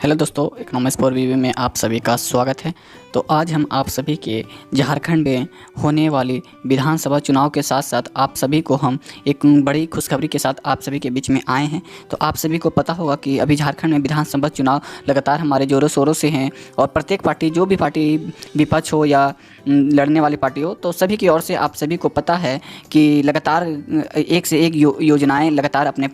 Hello दोस्तों, economics for वीवी में आप सभी का स्वागत है। तो आज हम आप सभी के झारखंड में होने वाली विधानसभा चुनाव के साथ साथ आप सभी को हम एक बड़ी खुशखबरी के साथ आप सभी के बीच में आए हैं। तो आप सभी को पता होगा कि अभी झारखंड में विधानसभा चुनाव लगातार हमारे ज़ोरों शोरों से हैं और प्रत्येक पार्टी, जो भी पार्टी विपक्ष हो या लड़ने वाली पार्टी हो, तो सभी की ओर से आप सभी को पता है कि लगातार एक से एक योजनाएँ लगातार अपने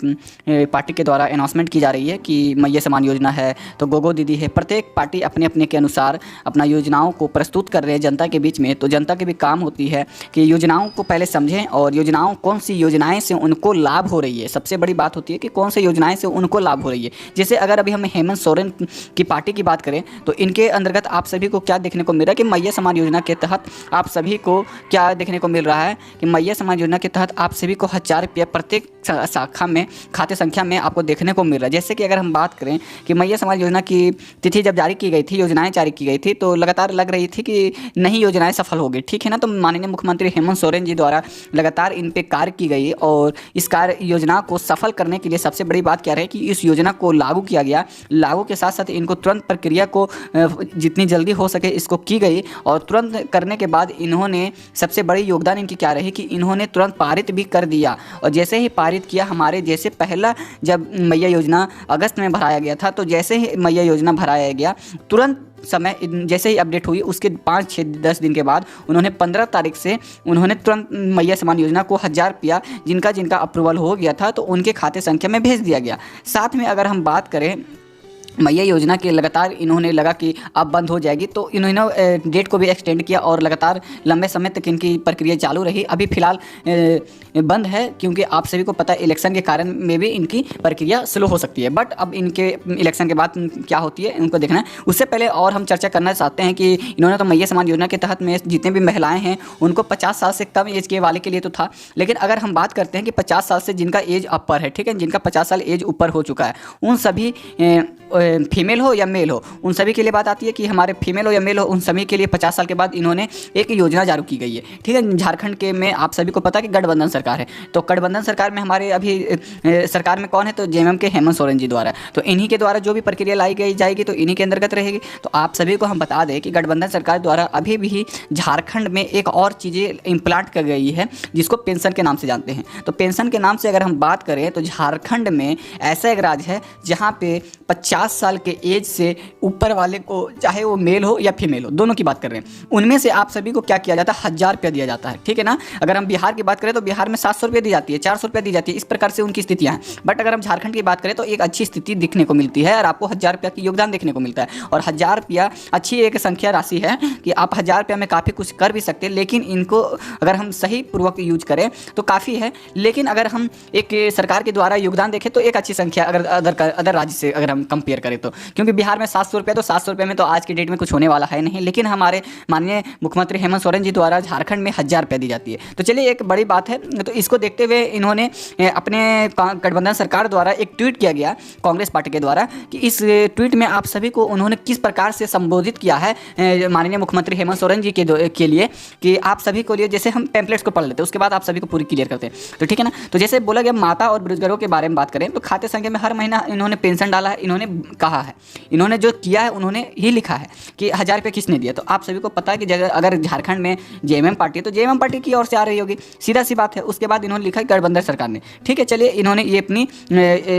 पार्टी के द्वारा अनाउंसमेंट की जा रही है कि मैया समान योजना है, तो गोगो दीदी है। प्रत्येक पार्टी अपने अपने के अनुसार अपना योजनाओं को प्रस्तुत कर रहे हैं जनता के बीच में। तो जनता के भी काम होती है कि योजनाओं को पहले समझें और योजनाओं कौन सी योजनाएं से उनको लाभ हो रही है। सबसे बड़ी बात होती है कि कौन सी योजनाएं से उनको लाभ हो रही है। जैसे अगर अभी हम हेमंत सोरेन की पार्टी की बात करें तो इनके अंतर्गत आप सभी को क्या देखने को मिल रहा है कि मैया समान योजना के तहत आप सभी को क्या देखने को मिल रहा है कि मैया समान योजना के तहत आप सभी को 1000 रुपये प्रत्येक शाखा में, खाते संख्या में आपको देखने को मिल रहा है। जैसे कि अगर हम बात करें कि मैया समाज योजना की तिथि जब जारी की गई थी, योजनाएं जारी की गई थी, तो लगातार लग रही थी कि नई योजनाएं सफल होगी, ठीक है ना। तो माननीय मुख्यमंत्री हेमंत सोरेन जी द्वारा लगातार इन पे कार्य की गई और इस कार्य योजना को सफल करने के लिए सबसे बड़ी बात क्या रही कि इस योजना को लागू किया गया। लागू के साथ साथ इनको तुरंत प्रक्रिया को जितनी जल्दी हो सके इसको की गई और तुरंत करने के बाद इन्होंने सबसे बड़ी योगदान इनकी क्या रही कि इन्होंने तुरंत पारित भी कर दिया। और जैसे ही पारित किया, हमारे जैसे पहला जब मैया योजना अगस्त में भराया गया था, तो जैसे ही मैया योजना भराया गया तुरंत समय जैसे ही अपडेट हुई उसके 5-6-10 दिन के बाद उन्होंने 15 तारीख से उन्होंने तुरंत मैया समान योजना को 1000 रुपया जिनका अप्रूवल हो गया था तो उनके खाते संख्या में भेज दिया गया। साथ में अगर हम बात करें मैया योजना के, लगातार इन्होंने लगा कि अब बंद हो जाएगी, तो इन्होंने डेट को भी एक्सटेंड किया और लगातार लंबे समय तक इनकी प्रक्रिया चालू रही। अभी फ़िलहाल बंद है क्योंकि आप सभी को पता है इलेक्शन के कारण में भी इनकी प्रक्रिया स्लो हो सकती है। बट अब इनके इलेक्शन के बाद क्या होती है उनको देखना है। उससे पहले और हम चर्चा करना चाहते हैं कि इन्होंने तो मैया समान योजना के तहत में जितने भी महिलाएँ हैं उनको 50 साल से कम एज के वाले के लिए तो था, लेकिन अगर हम बात करते हैं कि 50 साल से जिनका एज अपर है, ठीक है, जिनका 50 साल एज ऊपर हो चुका है, उन सभी फीमेल हो या मेल हो, उन सभी के लिए बात आती है कि हमारे फीमेल हो या मेल हो, उन सभी के लिए 50 साल के बाद इन्होंने एक योजना जारी की गई है, ठीक है। झारखंड के में आप सभी को पता है कि गठबंधन सरकार है, तो गठबंधन सरकार में हमारे अभी सरकार में कौन है, तो जेएमएम के हेमंत सोरेन जी द्वारा, तो इन्हीं के द्वारा जो भी प्रक्रिया लाई गई जाएगी तो इन्हीं के अंतर्गत रहेगी। तो आप सभी को हम बता दें कि गठबंधन सरकार द्वारा अभी भी झारखंड में एक और चीज़ें इम्प्लांट कर गई है जिसको पेंशन के नाम से जानते हैं। तो पेंशन के नाम से अगर हम बात करें तो झारखंड में ऐसा एक राज्य है जहाँ पे 50 साल के एज से ऊपर वाले को, चाहे वो मेल हो या फीमेल हो, दोनों की बात कर रहे हैं, उनमें से आप सभी को क्या किया जाता है, 1000 रुपया दिया जाता है, ठीक है ना। अगर हम बिहार की बात करें तो बिहार में 700 रुपये दी जाती है, 400 रुपये दी जाती है, इस प्रकार से उनकी स्थितियाँ हैं। बट अगर हम झारखंड की बात करें तो एक अच्छी स्थिति दिखने को मिलती है और आपको 1000 रुपया की योगदान देखने को मिलता है। और 1000 रुपया अच्छी एक संख्या राशि है कि आप 1000 रुपया में काफ़ी कुछ कर भी सकते हैं, लेकिन इनको अगर हम सही पूर्वक यूज करें तो काफ़ी है। लेकिन अगर हम एक सरकार के द्वारा योगदान देखें तो एक अच्छी संख्या अगर अदर राज्य से अगर हम कंपेयर करें तो, क्योंकि बिहार में 700 रुपये, तो 700 रुपये में तो आज की डेट में कुछ होने वाला है नहीं, लेकिन हमारे माननीय मुख्यमंत्री हेमंत सोरेन जी द्वारा झारखंड में 1000 रुपये दी जाती है। तो चलिए, एक बड़ी बात है, तो इसको देखते हुए इन्होंने अपने गठबंधन सरकार द्वारा एक ट्वीट किया गया कांग्रेस पार्टी के द्वारा कि इस ट्वीट में आप सभी को उन्होंने किस प्रकार से संबोधित किया है माननीय मुख्यमंत्री हेमंत सोरेन जी के लिए कि आप सभी को लिए, जैसे हम पैम्पलेट्स को पढ़ लेते हैं उसके बाद आप सभी को पूरी क्लियर करते हैं, तो ठीक है ना। तो जैसे बोला गया माता और बेरोजगारों के बारे में बात करें तो खाते संख्या में हर महीना इन्होंने पेंशन डाला है। इन्होंने कहा है, इन्होंने जो किया है उन्होंने ही लिखा है कि 1000 रुपये किसने दिया। तो आप सभी को पता है कि अगर झारखंड में जेएमएम पार्टी है तो जेएमएम पार्टी की ओर से आ रही होगी, सीधा सी बात है। उसके बाद इन्होंने लिखा है गठबंधन सरकार ने, ठीक है। चलिए, इन्होंने ये अपनी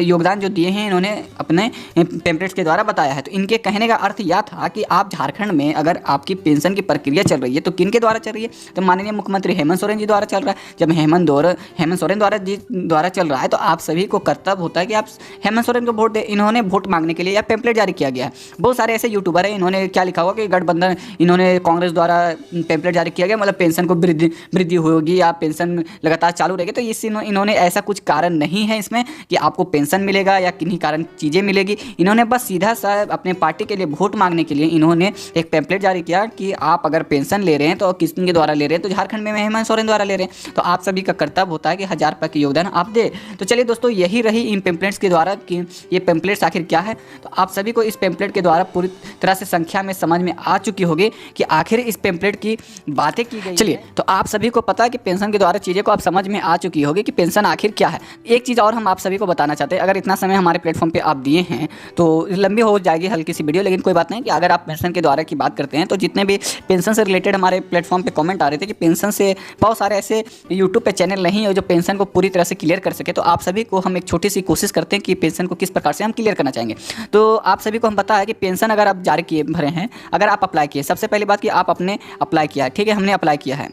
योगदान जो दिए हैं इन्होंने अपने पैम्पलेट्स के द्वारा बताया है। तो इनके कहने का अर्थ यह था कि आप झारखंड में अगर आपकी पेंशन की प्रक्रिया चल रही है तो किन के द्वारा चल रही है, तो माननीय मुख्यमंत्री हेमंत सोरेन जी द्वारा चल रहा है। जब हेमंत सोरेन द्वारा चल रहा है तो आप सभी को कर्तव्य होता है कि आप हेमंत सोरेन को वोट दें। इन्होंने वोट मांगने के लिए या पैम्पलेट जारी किया गया है। बहुत सारे ऐसे यूट्यूबर हैं, इन्होंने क्या लिखा हुआ कि गठबंधन, इन्होंने कांग्रेस द्वारा पैम्पलेट जारी किया गया, मतलब पेंशन को वृद्धि होगी या पेंशन लगातार चालू रहेगी। तो इससे इन्होंने ऐसा कुछ कारण नहीं है इसमें कि आपको पेंशन मिलेगा या किन्हीं कारण चीज़ें मिलेगी। इन्होंने बस सीधा सा अपने पार्टी के लिए वोट मांगने के लिए इन्होंने एक पैम्पलेट जारी किया कि आप अगर पेंशन ले रहे हैं तो किसके द्वारा ले रहे हैं, तो झारखंड में हेमंत सोरेन द्वारा ले रहे हैं। तो आप सभी का कर्तव्य होता है कि 1000 रुपये की योगदान आप दे। तो चलिए दोस्तों, यही रही इन पैम्पलेट्स के द्वारा कि ये पैम्पलेट्स आखिर क्या है तो आप सभी को इस पेम्पलेट के द्वारा पूरी तरह से संख्या में समझ में आ चुकी होगी कि आखिर इस पेम्पलेट की बातें की गई। चलिए, तो आप सभी को पता है कि पेंशन के द्वारा चीज़ें को आप समझ में आ चुकी होगी कि पेंशन आखिर क्या है। एक चीज़ और हम आप सभी को बताना चाहते हैं, अगर इतना समय हमारे प्लेटफॉर्म पर आप दिए हैं तो लंबी हो जाएगी हल्की सी वीडियो, लेकिन कोई बात नहीं कि अगर आप पेंशन के द्वारा की बात करते हैं तो जितने भी पेंशन से रिलेटेड हमारे प्लेटफॉर्म पे कमेंट आ रहे थे कि पेंशन से बहुत सारे ऐसे यूट्यूब पे चैनल नहीं है जो पेंशन को पूरी तरह से क्लियर कर सके, तो आप सभी को हम एक छोटी सी कोशिश करते हैं कि पेंशन को किस प्रकार से हम क्लियर करना चाहेंगे। तो आप सभी को हम पता है कि पेंशन अगर आप जारी किए भरे हैं, अगर आप अप्लाई किए, सबसे पहली बात कि आप अपने अप्लाई किया है, ठीक है, हमने अप्लाई किया है,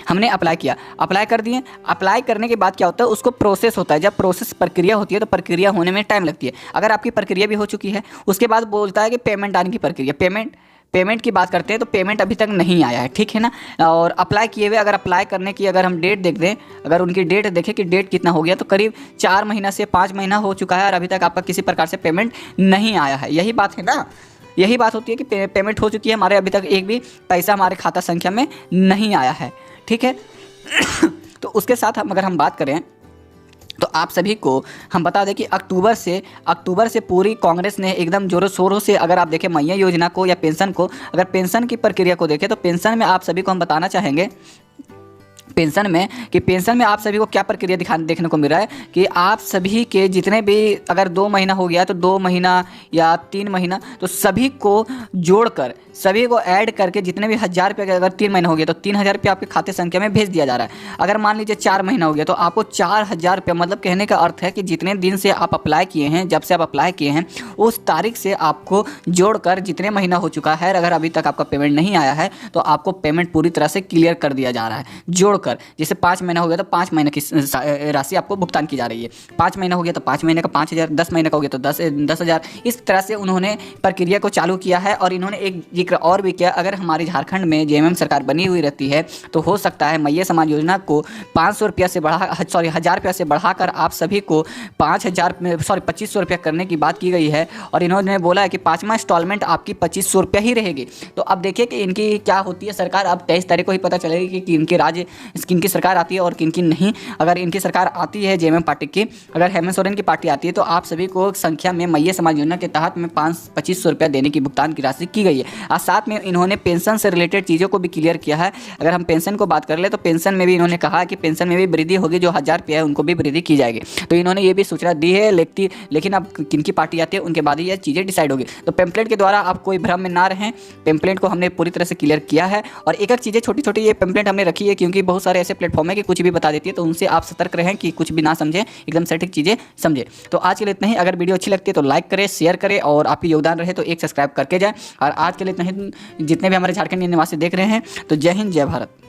हमने अप्लाई किया, अप्लाई कर दिए। अप्लाई करने के बाद क्या होता है, उसको प्रोसेस होता है। जब प्रोसेस प्रक्रिया होती है तो प्रक्रिया होने में टाइम लगती है। अगर आपकी प्रक्रिया भी हो चुकी है, उसके बाद बोलता है कि पेमेंट आने की प्रक्रिया, पेमेंट की बात करते हैं तो पेमेंट अभी तक नहीं आया है, ठीक है ना। और अप्लाई किए हुए, अगर अप्लाई करने की अगर हम डेट देख दें, अगर उनकी डेट देखें कि डेट कितना हो गया, तो करीब 4 महीना से 5 महीना हो चुका है और अभी तक आपका किसी प्रकार से पेमेंट नहीं आया है। यही बात है ना, यही बात होती है कि पेमेंट हो चुकी है, हमारे अभी तक एक भी पैसा हमारे खाता संख्या में नहीं आया है, ठीक है। तो उसके साथ अगर हम बात करें तो आप सभी को हम बता दें कि अक्टूबर से पूरी कांग्रेस ने एकदम जोरों शोरों से, अगर आप देखें मैया योजना को या पेंशन को, अगर पेंशन की प्रक्रिया को देखें तो पेंशन में आप सभी को हम बताना चाहेंगे पेंशन में आप सभी को क्या प्रक्रिया देखने को मिल रहा है कि आप सभी के जितने भी, अगर 2 महीना हो गया तो 2 महीना या 3 महीना, तो सभी को जोड़कर, सभी को ऐड करके जितने भी 1000 रुपये, अगर 3 महीना हो गया तो 3000 रुपये आपके खाते संख्या में भेज दिया जा रहा है। अगर मान लीजिए 4 महीना हो गया तो आपको 4000 रुपये, मतलब कहने का अर्थ है कि जितने दिन से आप अप्लाई किए हैं, जब से आप अप्लाई किए हैं उस तारीख से आपको जोड़कर जितने महीना हो चुका है, अगर अभी तक आपका पेमेंट नहीं आया है तो आपको पेमेंट पूरी तरह से क्लियर कर दिया जा रहा है जोड़कर। जैसे 5 महीना हो गया तो 5 महीने की राशि आपको भुगतान की जा रही है, 5 महीना हो गया तो 5 महीने का 5000, 10 महीने का हो गया तो 10,000। इस तरह से उन्होंने प्रक्रिया को चालू किया है। और इन्होंने एक जिक्र और भी किया, अगर हमारी झारखंड में जेएमएम सरकार बनी हुई रहती है तो हो सकता है मैया समाज योजना को 500 रुपया से 1000 रुपया से बढ़ाकर आप सभी को 2500 रुपया करने की बात की गई है। और इन्होंने बोला है कि 5वां इंस्टॉलमेंट आपकी 2500 रुपया ही रहेगी। तो अब देखिए कि इनकी क्या होती है सरकार। अब 23 तारीख को ही पता चलेगी कि इनके राज्य किनकी सरकार आती है और किनकी नहीं। अगर इनकी सरकार आती है जेएमएम पार्टी की, अगर हेमंत सोरेन की पार्टी आती है तो आप सभी को संख्या में मैया समाज योजना के तहत में 2500 रुपया देने की भुगतान की राशि की गई है। और साथ में इन्होंने पेंशन से रिलेटेड चीज़ों को भी क्लियर किया है। अगर हम पेंशन को बात कर ले तो पेंशन में भी इन्होंने कहा कि पेंशन में भी वृद्धि होगी, जो 1000 रुपया है उनको भी वृद्धि की जाएगी। तो इन्होंने ये भी सूचना दी है, लेकिन अब किनकी पार्टी आती है उनके बाद ही ये चीज़ें डिसाइड होगी। तो पेम्पलेट के द्वारा आप कोई भ्रम में ना रहें, पेम्पलेट को हमने पूरी तरह से क्लियर किया है। और एक चीज़ें छोटी छोटी ये पेम्पलेट हमने रखी है क्योंकि बहुत सारे ऐसे प्लेटफॉर्म है कि कुछ भी बता देती है, तो उनसे आप सतर्क रहें कि कुछ भी ना समझें, एकदम सटीक चीज़ें समझें। तो आज के लिए इतना ही। अगर वीडियो अच्छी लगती है तो लाइक करें, शेयर करें और आपकी योगदान रहे तो एक सब्सक्राइब करके जाएं। और आज के लिए इतना ही। जितने भी हमारे झारखंड निवासी देख रहे हैं तो जय हिंद, जय भारत।